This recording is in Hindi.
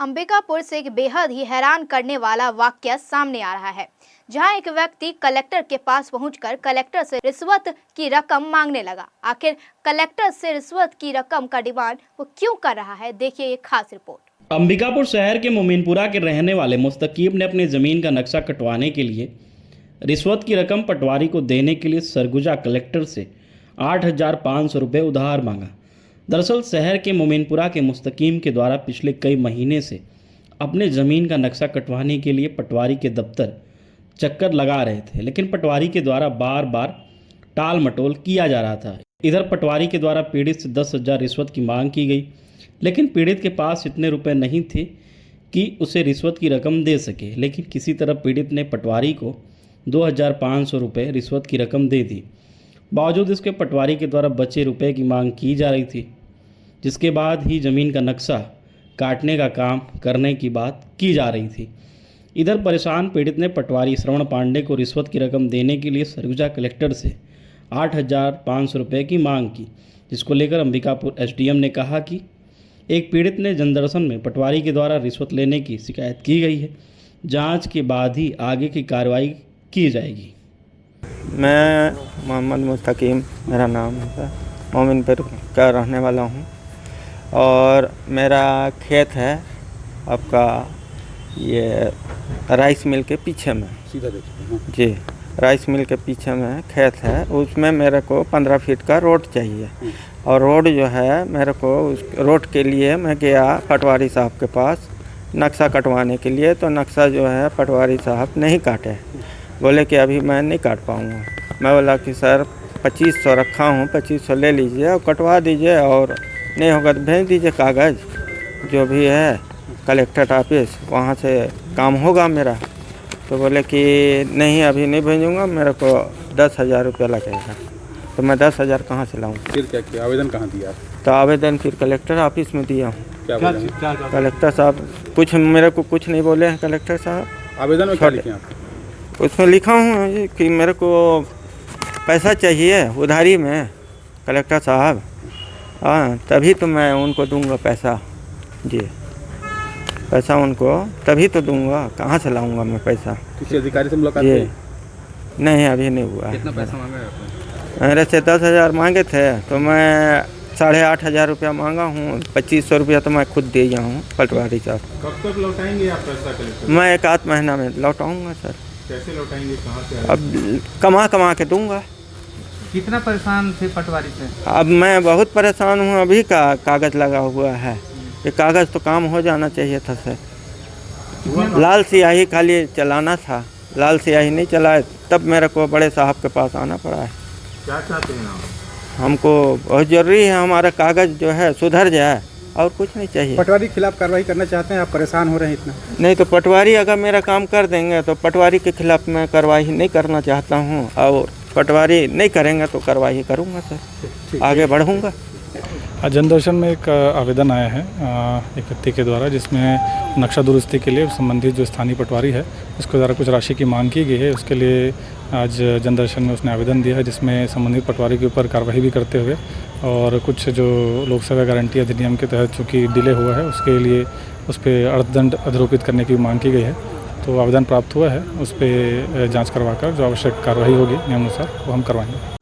अंबिकापुर से एक बेहद ही हैरान करने वाला वाकया सामने आ रहा है, जहां एक व्यक्ति कलेक्टर के पास पहुंचकर कलेक्टर से रिश्वत की रकम मांगने लगा। आखिर कलेक्टर से रिश्वत की रकम का डिमांड वो क्यों कर रहा है, देखिए ये खास रिपोर्ट। अंबिकापुर शहर के मोमीनपुरा के रहने वाले मुस्तकीब ने अपनी ज़मीन का नक्शा कटवाने के लिए रिश्वत की रकम पटवारी को देने के लिए सरगुजा कलेक्टर से 8,500 रुपये उधार मांगा। दरअसल शहर के मोमीनपुरा के मुस्तकीम के द्वारा पिछले कई महीने से अपने ज़मीन का नक्शा कटवाने के लिए पटवारी के दफ्तर चक्कर लगा रहे थे, लेकिन पटवारी के द्वारा बार बार टाल मटोल किया जा रहा था। इधर पटवारी के द्वारा पीड़ित से 10,000 रिश्वत की मांग की गई, लेकिन पीड़ित के पास इतने रुपए नहीं थे कि उसे रिश्वत की रकम दे सके। लेकिन किसी तरह पीड़ित ने पटवारी को 2,500 रुपये रिश्वत की रकम दे दी। बावजूद इसके पटवारी के द्वारा बचे रुपए की मांग की जा रही थी, जिसके बाद ही ज़मीन का नक्शा काटने का काम करने की बात की जा रही थी। इधर परेशान पीड़ित ने पटवारी श्रवण पांडे को रिश्वत की रकम देने के लिए सरगुजा कलेक्टर से 8,500 रुपये की मांग की, जिसको लेकर अंबिकापुर एसडीएम ने कहा कि एक पीड़ित ने जनदर्शन में पटवारी के द्वारा रिश्वत लेने की शिकायत की गई है। जांच के बाद ही आगे की कार्रवाई की जाएगी। मैं मोहम्मद मुस्तकीम मेरा नाम है, मोमीनपुर का रहने वाला हूँ और मेरा खेत है आपका ये राइस मिल के पीछे में, सीधा देखिए जी राइस मिल के पीछे में खेत है। उसमें मेरे को 15 फीट का रोड चाहिए और रोड जो है मेरे को उस रोड के लिए मैं गया पटवारी साहब के पास नक्शा कटवाने के लिए, तो नक्शा जो है पटवारी साहब नहीं काटे, बोले कि अभी मैं नहीं काट पाऊँगा। मैं बोला कि सर 2500 रखा हूँ, 2500 ले लीजिए और कटवा दीजिए, और नहीं होगा तो भेज दीजिए कागज़ जो भी है कलेक्टर ऑफिस, वहाँ से काम होगा मेरा। तो बोले कि नहीं अभी नहीं भेजूँगा, मेरे को 10,000 रुपया लगेगा। तो मैं 10,000 कहाँ से लाऊँ? फिर क्या किया, आवेदन कहाँ दिया? तो आवेदन फिर कलेक्टर ऑफिस में दिया हूँ। क्या कलेक्टर साहब कुछ मेरे को कुछ नहीं बोले हैं। कलेक्टर साहब आवेदन में क्या लिखे आप? उसमें लिखा हूँ कि मेरे को पैसा चाहिए उधारी में कलेक्टर साहब, हाँ तभी तो मैं उनको दूंगा पैसा, जी पैसा उनको तभी तो दूंगा, कहाँ से लाऊंगा मैं पैसा? किसी अधिकारी से मुलाकात जी हुई? नहीं अभी नहीं हुआ है। कितना पैसा मांगा है आपने? मेरे से 10,000 मांगे थे तो मैं 8,500 रुपया मांगा हूँ। 2,500 रुपया तो मैं खुद दे गया हूँ पटवारी साहब। कब तक लौटाएंगे आप पैसा कलेक्टर? मैं 1 आध महीना में लौटाऊँगा सर। कैसे लौटाएंगे, कहाँ से? अब कमा के दूंगा। कितना परेशान थे पटवारी से? अब मैं बहुत परेशान हूँ, अभी का कागज़ लगा हुआ है, ये कागज़ तो काम हो जाना चाहिए था सर। लाल स्याही खाली चलाना था, लाल स्याही नहीं चलाए, तब मेरे को बड़े साहब के पास आना पड़ा है। क्या चाहते हैं आप? हमको बहुत ज़रूरी है हमारा कागज़ जो है सुधर जाए, और कुछ नहीं चाहिए। पटवारी के खिलाफ कार्रवाई करना चाहते हैं आप? परेशान हो रहे हैं इतना? नहीं तो पटवारी अगर मेरा काम कर देंगे तो पटवारी के खिलाफ मैं कार्रवाई नहीं करना चाहता हूँ, और पटवारी नहीं करेंगे तो कार्रवाई करूँगा सर, आगे बढ़ूँगा। जनदर्शन में एक आवेदन आया है एक व्यक्ति के द्वारा, जिसमें नक्शा दुरुस्ती के लिए संबंधित जो स्थानीय पटवारी है उसके द्वारा कुछ राशि की मांग की गई है। उसके लिए आज जनदर्शन में उसने आवेदन दिया है, जिसमें संबंधित पटवारी के ऊपर कार्रवाई भी करते हुए और कुछ जो लोक सेवा गारंटी अधिनियम के तहत चूँकि डिले हुआ है उसके लिए उस पर अर्थदंड अधरोपित करने की मांग की गई है। तो आवेदन प्राप्त हुआ है, उस पर जाँच करवाकर जो आवश्यक कार्रवाई होगी नियमानुसार वो हम करवाएंगे।